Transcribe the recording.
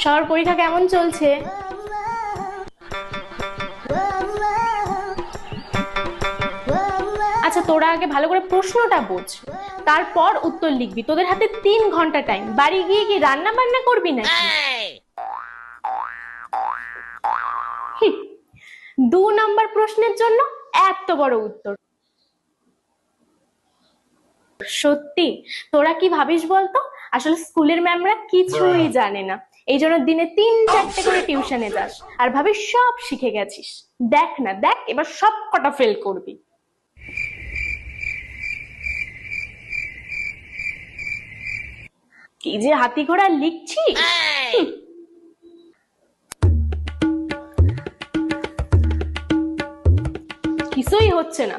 সবার পরীক্ষা কেমন চলছে? আচ্ছা, তোরা আগে ভালো করে প্রশ্নটা বোঝ, তারপর উত্তর লিখবি। তোদের হাতে 3 ঘন্টা টাইম। বাড়ি গিয়ে কি রান্না বান্না করবি নাকি? 2 নম্বর প্রশ্নের জন্য এত বড় উত্তর! সত্যি তোরা কি ভাবিস বলতো? আসলে স্কুলের ম্যামরা কিছুই জানে না, এই জন্য দিনে 3-4টে করে টিউশনে যাস আর ভাবিস সব শিখে গেছিস। দেখ না, দেখ এবার সব কটা ফেল করবি। কি যে হাতি ঘোড়া লিখছি! কিছুই হচ্ছে না।